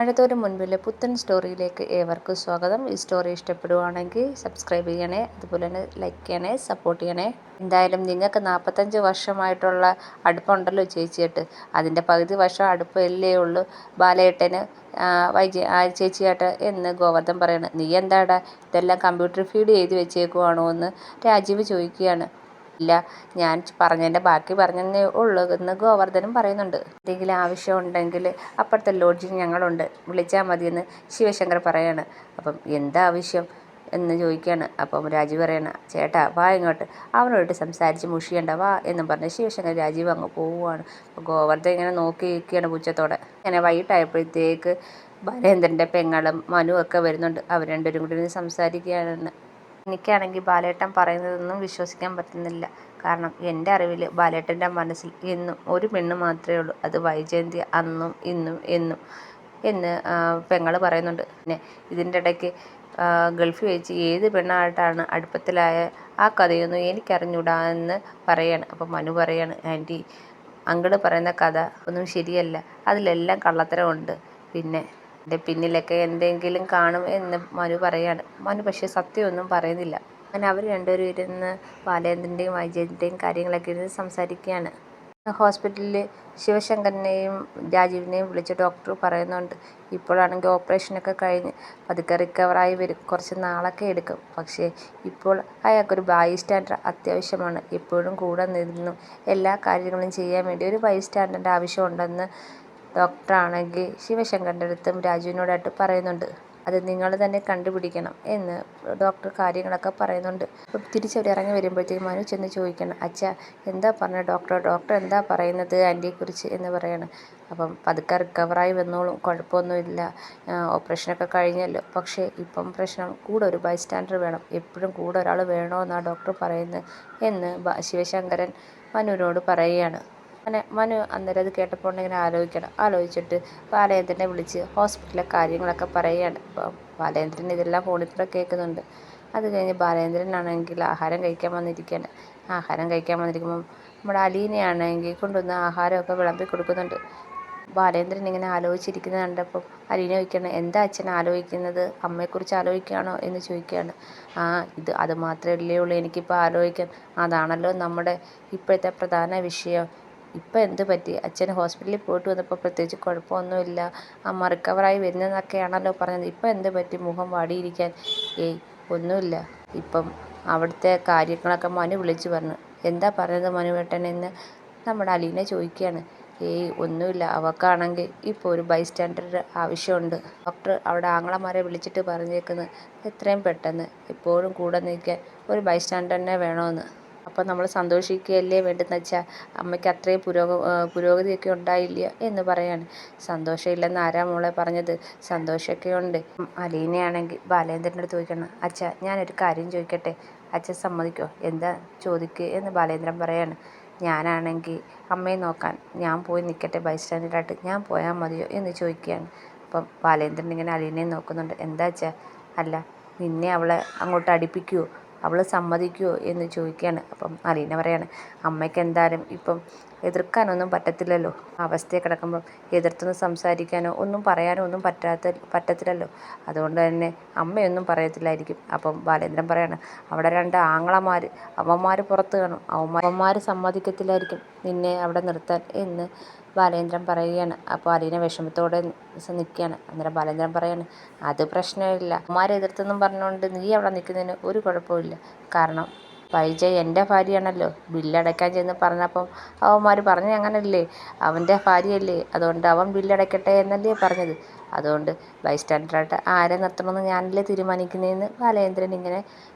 മഴത്തോരു മുൻപിലെ പുത്തൻ സ്റ്റോറിയിലേക്ക് ഏവർക്കും സ്വാഗതം. ഈ സ്റ്റോറി ഇഷ്ടപ്പെടുവാണെങ്കിൽ സബ്സ്ക്രൈബ് ചെയ്യണേ, അതുപോലെ തന്നെ ലൈക്ക് ചെയ്യണേ, സപ്പോർട്ട് ചെയ്യണേ. എന്തായാലും നിങ്ങൾക്ക് 45 വർഷമായിട്ടുള്ള അടുപ്പുണ്ടല്ലോ ചേച്ചിയായിട്ട്, അതിൻ്റെ പകുതി വർഷം അടുപ്പല്ലേ ഉള്ളൂ ബാലേട്ടന് ചേച്ചിയായിട്ട് എന്ന് ഗോവർദ്ധൻ പറയണം. നീ എന്താടാ ഇതെല്ലാം കമ്പ്യൂട്ടർ ഫീഡ് ചെയ്ത് വെച്ചേക്കുവാണോ എന്ന് രാജീവ് ചോദിക്കുകയാണ്. ഇല്ല, ഞാൻ പറഞ്ഞതിൻ്റെ ബാക്കി പറഞ്ഞതേ ഉള്ളൂ എന്ന് ഗോവർദ്ധനും പറയുന്നുണ്ട്. എന്തെങ്കിലും ആവശ്യമുണ്ടെങ്കിൽ അപ്പുറത്തെ ലോഡ്ജിൽ ഞങ്ങളുണ്ട്, വിളിച്ചാൽ മതിയെന്ന് ശിവശങ്കർ പറയാണ്. അപ്പം എന്താ ആവശ്യം എന്ന് ചോദിക്കുകയാണ്. അപ്പം രാജീവ് പറയണം, ചേട്ടാ വാ ഇങ്ങോട്ട്, അവനോട്ട് സംസാരിച്ച് മുഷിയണ്ട വാ എന്നും പറഞ്ഞ് ശിവശങ്കർ രാജീവ് അങ്ങ് പോവുകയാണ്. അപ്പോൾ ഗോവർദ്ധൻ ഇങ്ങനെ നോക്കി നിൽക്കുകയാണ് പുച്ഛത്തോടെ. ഇങ്ങനെ വൈകിട്ടായപ്പോഴത്തേക്ക് ബാലേന്ദ്രൻ്റെ പെങ്ങളും മനു ഒക്കെ വരുന്നുണ്ട്. അവർ രണ്ടുപേരും കൂടി സംസാരിക്കുകയാണ്. എനിക്കാണെങ്കിൽ ബാലേട്ടൻ പറയുന്നതൊന്നും വിശ്വസിക്കാൻ പറ്റുന്നില്ല. കാരണം എൻ്റെ അറിവിൽ ബാലേട്ടൻ്റെ മനസ്സിൽ എന്നും ഒരു പെണ്ണ് മാത്രമേ ഉള്ളൂ, അത് വൈജയന്തി, അന്നും ഇന്നും എന്നും എന്ന് പെങ്ങൾ പറയുന്നുണ്ട്. പിന്നെ ഇതിൻ്റെ ഇടയ്ക്ക് ഗൾഫിൽ വെച്ച് ഏത് പെണ്ണായിട്ടാണ് അടുപ്പത്തിലായ ആ കഥയൊന്നും എനിക്കറിഞ്ഞൂടാ എന്ന് പറയാണ്. അപ്പം മനു പറയാണ്, ആൻറ്റി അങ്കിള് പറയുന്ന കഥ ഒന്നും ശരിയല്ല, അതിലെല്ലാം കള്ളത്തരമുണ്ട്, പിന്നെ എൻ്റെ പിന്നിലൊക്കെ എന്തെങ്കിലും കാണും എന്ന് മനു പറയാണ്. മനു പക്ഷേ സത്യമൊന്നും പറയുന്നില്ല. അങ്ങനെ അവർ രണ്ടുപേരും ഇരുന്ന് ബാലേന്ദ്രൻ്റെയും വൈജയന്തിൻ്റെയും കാര്യങ്ങളൊക്കെ ഇരുന്ന് സംസാരിക്കുകയാണ്. ഹോസ്പിറ്റലിൽ ശിവശങ്കരനെയും രാജീവിനെയും വിളിച്ച് ഡോക്ടർ പറയുന്നുണ്ട്, ഇപ്പോഴാണെങ്കിൽ ഓപ്പറേഷനൊക്കെ കഴിഞ്ഞ് പതുക്കെ റിക്കവറായി വരും, കുറച്ച് നാളൊക്കെ എടുക്കും. പക്ഷേ ഇപ്പോൾ അയാൾക്കൊരു ബൈസ്റ്റാൻഡർ അത്യാവശ്യമാണ്. എപ്പോഴും കൂടെ നിന്നും എല്ലാ കാര്യങ്ങളും ചെയ്യാൻ വേണ്ടി ഒരു ബൈസ്റ്റാൻഡറിൻ്റെ ആവശ്യമുണ്ടെന്ന് ഡോക്ടറാണെങ്കിൽ ശിവശങ്കറിൻ്റെ അടുത്തും രാജുവിനോടായിട്ട് പറയുന്നുണ്ട്. അത് നിങ്ങൾ തന്നെ കണ്ടുപിടിക്കണം എന്ന് ഡോക്ടർ കാര്യങ്ങളൊക്കെ പറയുന്നുണ്ട്. അപ്പം തിരിച്ചവർ ഇറങ്ങി വരുമ്പോഴത്തേക്കും മനു ചെന്ന് ചോദിക്കണം, അച്ഛാ എന്താ പറഞ്ഞ ഡോക്ടർ എന്താ പറയുന്നത് ആൻറ്റിയെക്കുറിച്ച് എന്ന് പറയാണ്. അപ്പം പതുക്കെ റിക്കവറായി വന്നോളും, കുഴപ്പമൊന്നുമില്ല, ഓപ്പറേഷനൊക്കെ കഴിഞ്ഞല്ലോ, പക്ഷേ ഇപ്പം പ്രശ്നം കൂടെ ഒരു ബൈസ്റ്റാൻഡർ വേണം, എപ്പോഴും കൂടെ ഒരാൾ വേണമെന്നാണ് ഡോക്ടർ പറയുന്നത് എന്ന് ശിവശങ്കരൻ മനുവിനോട് പറയുകയാണ്. അങ്ങനെ മനു അന്നേരം അത് കേട്ടപ്പോൾ ഇങ്ങനെ ആലോചിച്ചിട്ട് ബാലേന്ദ്രനെ വിളിച്ച് ഹോസ്പിറ്റലിലെ കാര്യങ്ങളൊക്കെ പറയുകയാണ്. അപ്പോൾ ബാലേന്ദ്രൻ ഇതെല്ലാം ഫോണിൽ കൂടെ കേൾക്കുന്നുണ്ട്. അത് കഴിഞ്ഞ് ബാലേന്ദ്രനാണെങ്കിൽ ആഹാരം കഴിക്കാൻ വന്നിരിക്കുകയാണ്. ആഹാരം കഴിക്കാൻ വന്നിരിക്കുമ്പം നമ്മുടെ അലീനയാണെങ്കിൽ കൊണ്ടുവന്ന് ആഹാരമൊക്കെ വിളമ്പി കൊടുക്കുന്നുണ്ട്. ബാലേന്ദ്രൻ ഇങ്ങനെ ആലോചിച്ചിരിക്കുന്നത് കണ്ടപ്പം അലീന ചോദിക്കുകയാണ്, എന്താ അച്ഛൻ ആലോചിക്കുന്നത്, അമ്മയെക്കുറിച്ച് ആലോചിക്കുകയാണോ എന്ന് ചോദിക്കുകയാണ്. അത് മാത്രമല്ലേ ഉള്ളൂ എനിക്കിപ്പോൾ ആലോചിക്കാൻ, അതാണല്ലോ നമ്മുടെ ഇപ്പോഴത്തെ പ്രധാന വിഷയം. ഇപ്പം എന്ത് പറ്റി, അച്ഛൻ ഹോസ്പിറ്റലിൽ പോയിട്ട് വന്നപ്പോൾ പ്രത്യേകിച്ച് കുഴപ്പമൊന്നുമില്ല, അമ്മ റിക്കവറായി വരുന്നതെന്നൊക്കെയാണല്ലോ പറഞ്ഞത്, ഇപ്പം എന്ത് പറ്റി മുഖം വാടിയിരിക്കാൻ? ഏയ് ഒന്നുമില്ല, ഇപ്പം അവിടുത്തെ കാര്യങ്ങളൊക്കെ മനു വിളിച്ചു പറഞ്ഞു. എന്താ പറഞ്ഞത് മനുവേട്ടൻ എന്ന് നമ്മുടെ അലീന ചോദിക്കുകയാണ്. ഏയ് ഒന്നുമില്ല, അവൾക്കാണെങ്കിൽ ഇപ്പോൾ ഒരു ബൈസ്റ്റാൻഡറുടെ ആവശ്യമുണ്ട്, ഡോക്ടർ അവിടെ ആങ്ങളമാരെ വിളിച്ചിട്ട് പറഞ്ഞേക്കുന്നത് എത്രയും പെട്ടെന്ന് എപ്പോഴും കൂടെ നിൽക്കാൻ ഒരു ബൈസ്റ്റാൻഡറിനെ വേണമെന്ന്. അപ്പോൾ നമ്മൾ സന്തോഷിക്കുകയല്ലേ വേണ്ടെന്ന് വെച്ചാൽ, അമ്മയ്ക്ക് അത്രയും പുരോഗതിയൊക്കെ ഉണ്ടായില്ല എന്ന് പറയാണ്. സന്തോഷമില്ലെന്ന് ആരാ മോളെ പറഞ്ഞത്, സന്തോഷമൊക്കെ ഉണ്ട്. അലീനയാണെങ്കിൽ ബാലേന്ദ്രൻ്റെ അടുത്ത് ചോദിക്കണം, അച്ഛാ ഞാനൊരു കാര്യം ചോദിക്കട്ടെ, അച്ഛൻ സമ്മതിക്കോ? എന്താ ചോദിക്കുക എന്ന് ബാലേന്ദ്രൻ പറയാണ്. ഞാനാണെങ്കിൽ അമ്മയെ നോക്കാൻ ഞാൻ പോയി നിൽക്കട്ടെ, ബൈസ്റ്റാൻഡറായിട്ട് ഞാൻ പോയാൽ മതിയോ എന്ന് ചോദിക്കുകയാണ്. അപ്പം ബാലേന്ദ്രൻ ഇങ്ങനെ അലീനയെ നോക്കുന്നുണ്ട്. എന്താ വെച്ചാൽ, അല്ല നിന്നെ അവളെ അങ്ങോട്ട് അടുപ്പിക്കുമോ, അവൾ സമ്മതിക്കുമോ എന്ന് ചോദിക്കുകയാണ്. അപ്പം അലീന പറയാണ്, അമ്മയ്ക്ക് എന്തായാലും ഇപ്പം എതിർക്കാനൊന്നും പറ്റത്തില്ലല്ലോ, അവസ്ഥയെ കിടക്കുമ്പം എതിർത്തൊന്നും സംസാരിക്കാനോ ഒന്നും പറയാനോ ഒന്നും പറ്റത്തില്ലല്ലോ, അതുകൊണ്ട് തന്നെ അമ്മയൊന്നും പറയത്തില്ലായിരിക്കും. അപ്പം ബാലേന്ദ്രൻ പറയാണ്, അവിടെ രണ്ട് ആങ്ങളമാർ, അവന്മാർ പുറത്ത് കാണും, അവന്മാർ സമ്മതിക്കത്തില്ലായിരിക്കും നിന്നെ അവിടെ നിർത്താൻ എന്ന് ബാലേന്ദ്രൻ പറയുകയാണ്. അപ്പോൾ അലീന വിഷമത്തോടെ നിൽക്കുകയാണ്. അന്നേരം ബാലേന്ദ്രൻ പറയാണ്, അത് പ്രശ്നമില്ല, അവന്മാരെ എതിർത്തെന്നും പറഞ്ഞുകൊണ്ട് നീ അവിടെ നിൽക്കുന്നതിന് ഒരു കുഴപ്പമില്ല, കാരണം വൈജയ് എൻ്റെ ഭാര്യയാണല്ലോ, ബില്ലടയ്ക്കാൻ ചെന്ന് പറഞ്ഞപ്പം അവന്മാർ പറഞ്ഞ അങ്ങനല്ലേ, അവൻ്റെ ഭാര്യയല്ലേ, അതുകൊണ്ട് അവൻ ബില്ലടയ്ക്കട്ടെ എന്നല്ലേ പറഞ്ഞത്, അതുകൊണ്ട് ബൈസ്റ്റാൻഡറായിട്ട് ആരെ നിർത്തണമെന്ന് ഞാനല്ലേ തീരുമാനിക്കുന്നതെന്ന് ബാലേന്ദ്രൻ ഇങ്ങനെ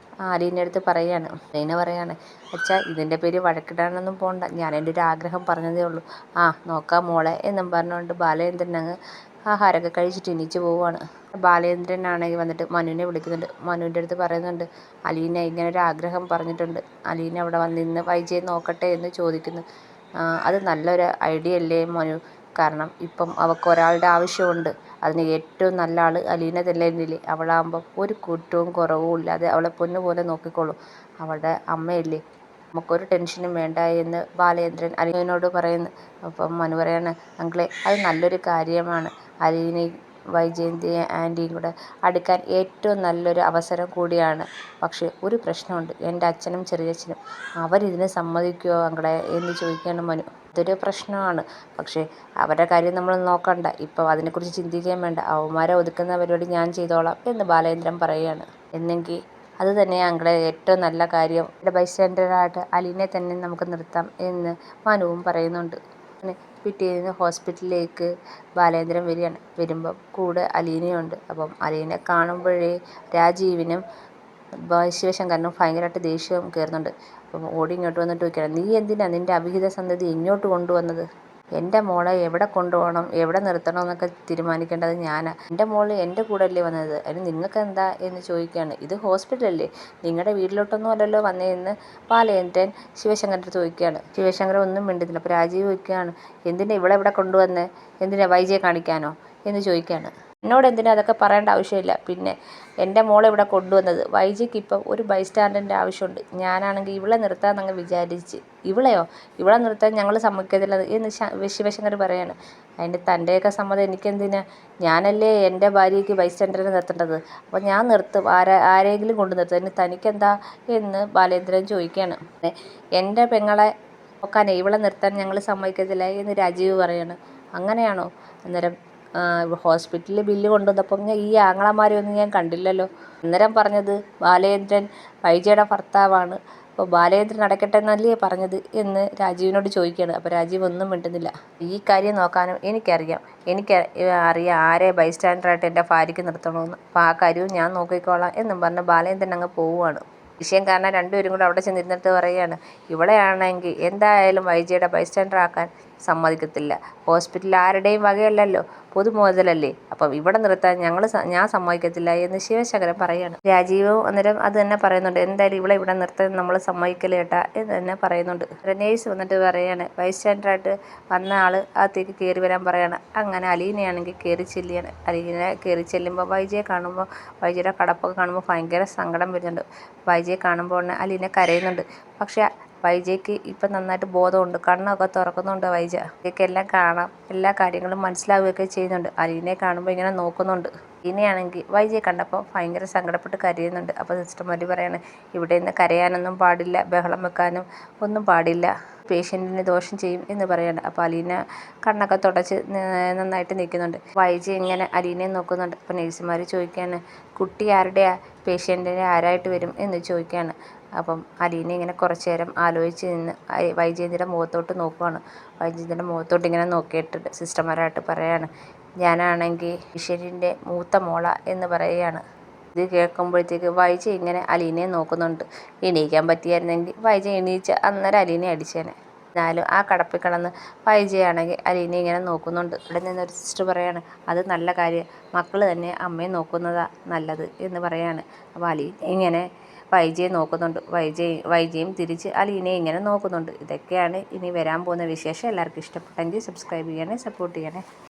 അലീനയുടെ അടുത്ത് പറയുകയാണ്. അലീന പറയാണ്, അച്ഛാ ഇതിൻ്റെ പേര് വഴക്കിടാനൊന്നും പോകണ്ട, ഞാൻ എൻ്റെ ഒരു ആഗ്രഹം പറഞ്ഞതേ ഉള്ളൂ, നോക്കാം മോളെ എന്നും പറഞ്ഞുകൊണ്ട് ബാലേന്ദ്രൻ അങ്ങ് ആഹാരമൊക്കെ കഴിച്ചിട്ട് എണീച്ച് പോവുകയാണ്. ബാലേന്ദ്രനാണെങ്കിൽ വന്നിട്ട് മനുവിനെ വിളിക്കുന്നുണ്ട്. മനുവിൻ്റെ അടുത്ത് പറയുന്നുണ്ട്, അലീന ഇങ്ങനെ ഒരു ആഗ്രഹം പറഞ്ഞിട്ടുണ്ട്, അലീന അവിടെ വന്നിരുന്ന് വൈജയെ നോക്കട്ടെ എന്ന് ചോദിക്കുന്നു. അത് നല്ലൊരു ഐഡിയ അല്ലേ മനു, കാരണം ഇപ്പം അവൾക്ക് ഒരാളുടെ ആവശ്യമുണ്ട്, അതിന് ഏറ്റവും നല്ല ആൾ അലീന തന്നെയല്ലേ, അവളാകുമ്പം ഒരു കുറ്റവും കുറവും ഇല്ലാതെ അവളെ പൊന്നുപോലെ നോക്കിക്കോളും, അവളുടെ അമ്മയല്ലേ, നമുക്കൊരു ടെൻഷനും വേണ്ട എന്ന് ബാലേന്ദ്രൻ അലീനയോട് പറയുന്നു. അപ്പം മനു പറയാണ്, അങ്കിളെ അത് നല്ലൊരു കാര്യമാണ്, അലീന വൈജയന്തിയും ആൻറ്റിയും കൂടെ അടുക്കാൻ ഏറ്റവും നല്ലൊരു അവസരം കൂടിയാണ്. പക്ഷേ ഒരു പ്രശ്നമുണ്ട്. എൻ്റെ അച്ഛനും ചെറിയച്ഛനും അവരിതിന് സമ്മതിക്കുമോ അങ്ങളെ എന്ന് ചോദിക്കുകയാണ് മനു. അതൊരു പ്രശ്നമാണ്. പക്ഷേ അവരുടെ കാര്യം നമ്മൾ നോക്കണ്ട. ഇപ്പം അതിനെക്കുറിച്ച് ചിന്തിക്കുകയും വേണ്ട. അവന്മാരെ ഒതുക്കുന്ന പരിപാടി ഞാൻ ചെയ്തോളാം എന്ന് ബാലേന്ദ്രൻ പറയുകയാണ്. എന്നെങ്കിൽ അത് തന്നെയാണ് അങ്ങളെ ഏറ്റവും നല്ല കാര്യം. ഇവിടെ ബൈസ്റ്റാൻഡറായിട്ട് അലീനെ തന്നെ നമുക്ക് നിർത്താം എന്ന് മനുവും പറയുന്നുണ്ട്. പിറ്റേന്ന് ഹോസ്പിറ്റലിലേക്ക് ബാലേന്ദ്രൻ വരികയാണ്. വരുമ്പം കൂടെ അലീനയുണ്ട്. അപ്പം അലീനെ കാണുമ്പോഴേ രാജീവിനും ശിവശങ്കരനും ഭയങ്കരമായിട്ട് ദേഷ്യവും കയറുന്നുണ്ട്. അപ്പം ഓടി ഇങ്ങോട്ട് വന്നിട്ട് ചോദിക്കുകയാണ്, നീ എന്തിനാ നിൻ്റെ അവിഹിത സന്തതി ഇങ്ങോട്ട് കൊണ്ടുവന്നത്? എൻ്റെ മോളെ എവിടെ കൊണ്ടുപോകണം എവിടെ നിർത്തണം എന്നൊക്കെ തീരുമാനിക്കേണ്ടത് ഞാനാണ്. എൻ്റെ മോൾ എൻ്റെ കൂടെ അല്ലേ വന്നത്, അതിന് നിങ്ങൾക്ക് എന്താ എന്ന് ചോദിക്കുകയാണ്. ഇത് ഹോസ്പിറ്റലല്ലേ, നിങ്ങളുടെ വീട്ടിലോട്ടൊന്നും അല്ലല്ലോ വന്നതെന്ന് ബാലേന്ദ്രൻ ശിവശങ്കരൻ്റെ അടുത്ത് ചോദിക്കുകയാണ്. ശിവശങ്കരൻ ഒന്നും മിണ്ടുന്നില്ല. അപ്പോൾ രാജീവ് ചോദിക്കുകയാണ്, എന്തിനാ ഇവിടെ കൊണ്ടുവന്നേ, എന്തിനാ വൈജയെ കാണിക്കാനോ എന്ന് ചോദിക്കുകയാണ്. എന്നോട് എന്തിനാ അതൊക്കെ പറയേണ്ട ആവശ്യമില്ല. പിന്നെ എൻ്റെ മോളെ ഇവിടെ കൊണ്ടുവന്നത് വൈജയ്ക്ക് ഇപ്പം ഒരു ബൈസ്റ്റാൻഡറിൻ്റെ ആവശ്യമുണ്ട്. ഞാനാണെങ്കിൽ ഇവളെ നിർത്താമെന്നങ്ങ് വിചാരിച്ച്. ഇവളെ നിർത്താൻ ഞങ്ങൾ സമ്മതിക്കത്തില്ല എന്ന് ശിവശങ്കർ പറയാണ്. അതിന് തൻ്റെയൊക്കെ സമ്മതം എനിക്കെന്തിനാ? ഞാനല്ലേ എൻ്റെ ഭാര്യയ്ക്ക് ബൈസ്റ്റാൻഡറിനെ നിർത്തേണ്ടത്. അപ്പോൾ ഞാൻ നിർത്തും, ആരെങ്കിലും കൊണ്ട് നിർത്തും. അതിന് തനിക്കെന്താ എന്ന് ബാലേന്ദ്രൻ ചോദിക്കുകയാണ്. എൻ്റെ പെങ്ങളെ നോക്കാനേ ഇവളെ നിർത്താൻ ഞങ്ങൾ സമ്മതിക്കത്തില്ല എന്ന് രാജീവ് പറയാണ്. അങ്ങനെയാണോ? അന്നേരം ഹോസ്പിറ്റലിൽ ബില്ല് കൊണ്ടുവന്നപ്പം ഈ ആങ്ങളമാരെയൊന്നും ഞാൻ കണ്ടില്ലല്ലോ. അന്നേരം പറഞ്ഞത് ബാലേന്ദ്രൻ വൈജയുടെ ഭർത്താവാണ്, അപ്പോൾ ബാലേന്ദ്രൻ അടയ്ക്കട്ടെ എന്നല്ലേ പറഞ്ഞത് എന്ന് രാജീവിനോട് ചോദിക്കുകയാണ്. അപ്പോൾ രാജീവ് ഒന്നും മിണ്ടുന്നില്ല. ഈ കാര്യം നോക്കാനും എനിക്കറിയാം ആരെ ബൈസ്റ്റാൻഡറായിട്ട് എൻ്റെ ഭാര്യയ്ക്ക് നിർത്തണമെന്ന്. അപ്പോൾ ആ കാര്യവും ഞാൻ നോക്കിക്കോളാം എന്നും പറഞ്ഞ് ബാലേന്ദ്രൻ അങ്ങ് പോവുകയാണ്. വിഷയം കാരണം രണ്ടുപേരും കൂടെ അവിടെ ചെന്നിരുന്നിട്ട് പറയുകയാണ്, ഇവളെയാണെങ്കിൽ എന്തായാലും വൈജയുടെ ബൈസ്റ്റാൻഡറാക്കാൻ സമ്മതിക്കത്തില്ല. ഹോസ്പിറ്റൽ ആരുടെയും വകയല്ലല്ലോ, പൊതുമുതലല്ലേ. അപ്പം ഇവിടെ നിർത്താൻ ഞാൻ സമ്മതിക്കത്തില്ല എന്ന് ശിവശങ്കരൻ പറയുകയാണ്. രാജീവും അന്നേരം അത് തന്നെ പറയുന്നുണ്ട്, എന്തായാലും ഇവിടെ നിർത്താൻ നമ്മൾ സമ്മതിക്കില്ല കേട്ടാ എന്ന് തന്നെ പറയുന്നുണ്ട്. നേഴ്സ് വന്നിട്ട് പറയാണ്, ബൈസ്റ്റാൻഡറായിട്ട് വന്ന ആൾ അകത്തേക്ക് കയറി വരാൻ പറയാണ്. അങ്ങനെ അലീനയാണെങ്കിൽ കയറി ചെല്ലുകയാണ്. അലീന കയറി ചെല്ലുമ്പോൾ വൈജയെ കാണുമ്പോൾ വൈജയുടെ കടപ്പൊക്കെ കാണുമ്പോൾ ഭയങ്കര സങ്കടം വരുന്നുണ്ട്. വൈജയെ കാണുമ്പോൾ തന്നെ അലീന കരയുന്നുണ്ട്. പക്ഷേ വൈജയ്ക്ക് ഇപ്പം നന്നായിട്ട് ബോധമുണ്ട്, കണ്ണൊക്കെ തുറക്കുന്നുണ്ട്. വൈജയ്ക്ക് എല്ലാം കാണാം, എല്ലാ കാര്യങ്ങളും മനസ്സിലാവുകയൊക്കെ ചെയ്യുന്നുണ്ട്. അലീനയെ കാണുമ്പോൾ ഇങ്ങനെ നോക്കുന്നുണ്ട്. അലീനയാണെങ്കിൽ വൈജയെ കണ്ടപ്പോൾ ഭയങ്കര സങ്കടപ്പെട്ട് കരയുന്നുണ്ട്. അപ്പോൾ സിസ്റ്റർമാർ പറയാണ്, ഇവിടെ നിന്ന് കരയാനൊന്നും പാടില്ല, ബഹളം വെക്കാനും ഒന്നും പാടില്ല, പേഷ്യൻറ്റിന് ദോഷം ചെയ്യും എന്ന് പറയാണ്. അപ്പോൾ അലീന കണ്ണൊക്കെ തുടച്ച് നന്നായിട്ട് നിൽക്കുന്നുണ്ട്. വൈജ ഇങ്ങനെ അലീനയെ നോക്കുന്നുണ്ട്. അപ്പോൾ നേഴ്സുമാർ ചോദിക്കുകയാണ്, കുട്ടി ആരുടെയാ, പേഷ്യൻറ്റിനെ ആരായിട്ട് വരും എന്ന് ചോദിക്കുകയാണ്. അപ്പം അലീന ഇങ്ങനെ കുറച്ച് നേരം ആലോചിച്ച് നിന്ന് വൈജയന്തിയുടെ മുഖത്തോട്ട് നോക്കുവാണ്. വൈജയന്തിയുടെ മുഖത്തോട്ട് ഇങ്ങനെ നോക്കിയിട്ട് സിസ്റ്റർമാരായിട്ട് പറയാണ്, ഞാനാണെങ്കിൽ ഈശ്വരിൻ്റെ മൂത്ത മോള എന്ന് പറയുകയാണ്. ഇത് കേൾക്കുമ്പോഴത്തേക്ക് വൈജ ഇങ്ങനെ അലീനയെ നോക്കുന്നുണ്ട്. എണീക്കാൻ പറ്റിയായിരുന്നെങ്കിൽ വൈജ എണീച്ച അന്നേരം അലീനയെ അടിച്ചേനെ. എന്നാലും ആ കടപ്പിൽ കിടന്ന് വൈജയാണെങ്കിൽ അലീനയെ ഇങ്ങനെ നോക്കുന്നുണ്ട്. ഇവിടെ നിന്നൊരു സിസ്റ്റർ പറയാണ്, അത് നല്ല കാര്യം, മക്കൾ തന്നെ അമ്മയെ നോക്കുന്നതാ നല്ലത് എന്ന് പറയാണ്. അപ്പോൾ അലീന ഇങ്ങനെ വൈജയെ നോക്കുന്നുണ്ട്. വൈജയും തിരിച്ച് അലീനയെ ഇങ്ങനെ നോക്കുന്നുണ്ട്. ഇതൊക്കെയാണ് ഇനി വരാൻ പോകുന്ന വിശേഷം. എല്ലാവർക്കും ഇഷ്ടപ്പെട്ടെങ്കിൽ സബ്സ്ക്രൈബ് ചെയ്യണേ, സപ്പോർട്ട് ചെയ്യണേ.